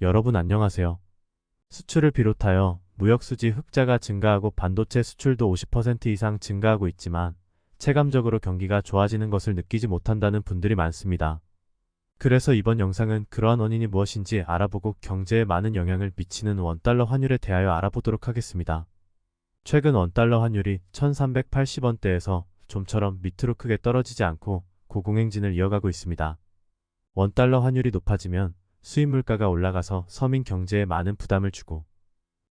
여러분 안녕하세요. 수출을 비롯하여 무역수지 흑자가 증가하고 반도체 수출도 50% 이상 증가하고 있지만 체감적으로 경기가 좋아지는 것을 느끼지 못한다는 분들이 많습니다. 그래서 이번 영상은 그러한 원인이 무엇인지 알아보고 경제에 많은 영향을 미치는 원달러 환율에 대하여 알아보도록 하겠습니다. 최근 원달러 환율이 1380원대에서 좀처럼 밑으로 크게 떨어지지 않고 고공행진을 이어가고 있습니다. 원달러 환율이 높아지면 수입 물가가 올라가서 서민 경제에 많은 부담을 주고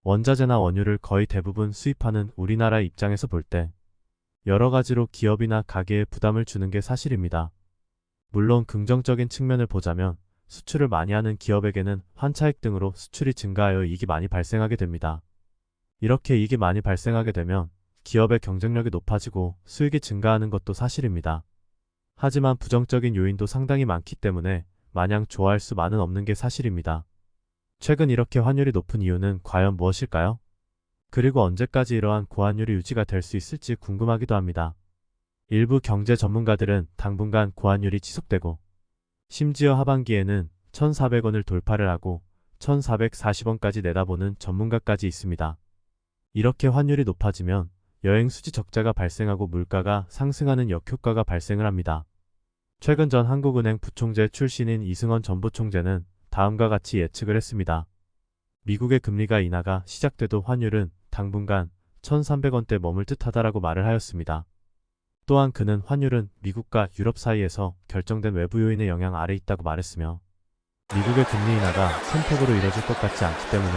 원자재나 원유를 거의 대부분 수입하는 우리나라 입장에서 볼 때 여러 가지로 기업이나 가게에 부담을 주는 게 사실입니다. 물론 긍정적인 측면을 보자면 수출을 많이 하는 기업에게는 환차익 등으로 수출이 증가하여 이익이 많이 발생하게 됩니다. 이렇게 이익이 많이 발생하게 되면 기업의 경쟁력이 높아지고 수익이 증가하는 것도 사실입니다. 하지만 부정적인 요인도 상당히 많기 때문에 마냥 좋아할 수만은 없는 게 사실입니다. 최근 이렇게 환율이 높은 이유는 과연 무엇일까요? 그리고 언제까지 이러한 고환율이 유지가 될 수 있을지 궁금하기도 합니다. 일부 경제 전문가들은 당분간 고환율이 지속되고 심지어 하반기에는 1,400원을 돌파를 하고 1,440원까지 내다보는 전문가까지 있습니다. 이렇게 환율이 높아지면 여행 수지 적자가 발생하고 물가가 상승하는 역효과가 발생을 합니다. 최근 전 한국은행 부총재 출신인 이승원 전 부총재는 다음과 같이 예측을 했습니다. 미국의 금리가 인하가 시작돼도 환율은 당분간 1,300원대 머물 듯하다라고 말을 하였습니다. 또한 그는 환율은 미국과 유럽 사이에서 결정된 외부 요인의 영향 아래 있다고 말했으며 미국의 금리 인하가 손폭으로 이뤄질 것 같지 않기 때문에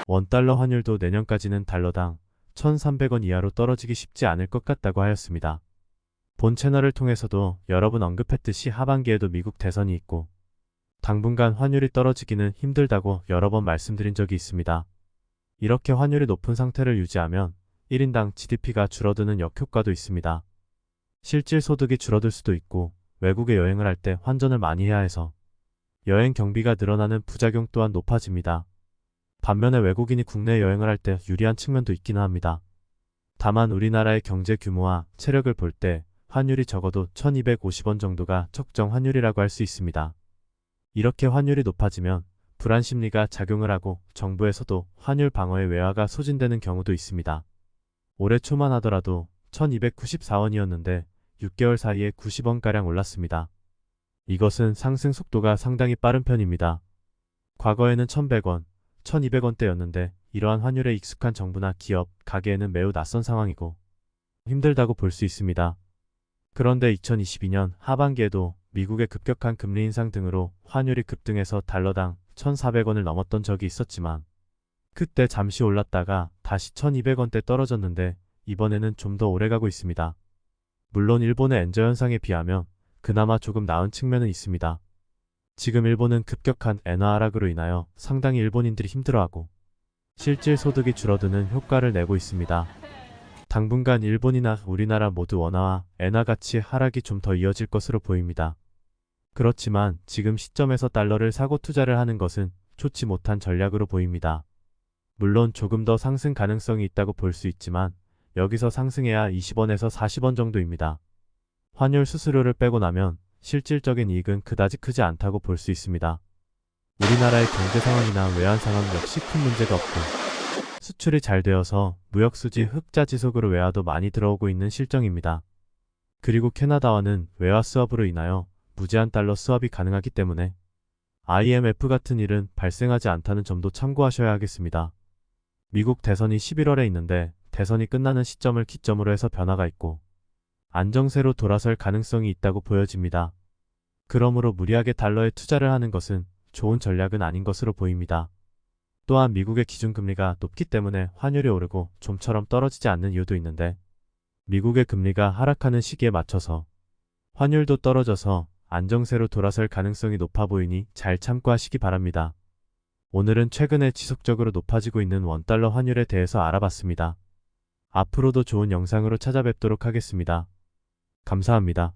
원달러 환율도 내년까지는 달러당 1,300원 이하로 떨어지기 쉽지 않을 것 같다고 하였습니다. 본 채널을 통해서도 여러 번 언급했듯이 하반기에도 미국 대선이 있고 당분간 환율이 떨어지기는 힘들다고 여러 번 말씀드린 적이 있습니다. 이렇게 환율이 높은 상태를 유지하면 1인당 GDP가 줄어드는 역효과도 있습니다. 실질 소득이 줄어들 수도 있고 외국에 여행을 할 때 환전을 많이 해야 해서 여행 경비가 늘어나는 부작용 또한 높아집니다. 반면에 외국인이 국내 여행을 할 때 유리한 측면도 있기는 합니다. 다만 우리나라의 경제 규모와 체력을 볼 때 환율이 적어도 1,250원 정도가 적정 환율이라고 할 수 있습니다. 이렇게 환율이 높아지면 불안 심리가 작용을 하고 정부에서도 환율 방어에 외화가 소진되는 경우도 있습니다. 올해 초만 하더라도 1,294원이었는데 6개월 사이에 90원가량 올랐습니다. 이것은 상승 속도가 상당히 빠른 편입니다. 과거에는 1,100원, 1,200원대였는데 이러한 환율에 익숙한 정부나 기업, 가게에는 매우 낯선 상황이고 힘들다고 볼 수 있습니다. 그런데 2022년 하반기에도 미국의 급격한 금리 인상 등으로 환율이 급등해서 달러당 1,400원을 넘었던 적이 있었지만 그때 잠시 올랐다가 다시 1,200원대 떨어졌는데 이번에는 좀 더 오래가고 있습니다. 물론 일본의 엔저 현상에 비하면 그나마 조금 나은 측면은 있습니다. 지금 일본은 급격한 엔화 하락으로 인하여 상당히 일본인들이 힘들어하고 실질 소득이 줄어드는 효과를 내고 있습니다. 당분간 일본이나 우리나라 모두 원화와 엔화 가치 하락이 좀 더 이어질 것으로 보입니다. 그렇지만 지금 시점에서 달러를 사고 투자를 하는 것은 좋지 못한 전략으로 보입니다. 물론 조금 더 상승 가능성이 있다고 볼 수 있지만 여기서 상승해야 20원에서 40원 정도입니다. 환율 수수료를 빼고 나면 실질적인 이익은 그다지 크지 않다고 볼 수 있습니다. 우리나라의 경제 상황이나 외환 상황 역시 큰 문제가 없고 수출이 잘 되어서 무역수지 흑자 지속으로 외화도 많이 들어오고 있는 실정입니다. 그리고 캐나다와는 외화 수합으로 인하여 무제한 달러 수합이 가능하기 때문에 IMF 같은 일은 발생하지 않다는 점도 참고하셔야 하겠습니다. 미국 대선이 11월에 있는데 대선이 끝나는 시점을 기점으로 해서 변화가 있고 안정세로 돌아설 가능성이 있다고 보여집니다. 그러므로 무리하게 달러에 투자를 하는 것은 좋은 전략은 아닌 것으로 보입니다. 또한 미국의 기준금리가 높기 때문에 환율이 오르고 좀처럼 떨어지지 않는 이유도 있는데 미국의 금리가 하락하는 시기에 맞춰서 환율도 떨어져서 안정세로 돌아설 가능성이 높아 보이니 잘 참고하시기 바랍니다. 오늘은 최근에 지속적으로 높아지고 있는 원달러 환율에 대해서 알아봤습니다. 앞으로도 좋은 영상으로 찾아뵙도록 하겠습니다. 감사합니다.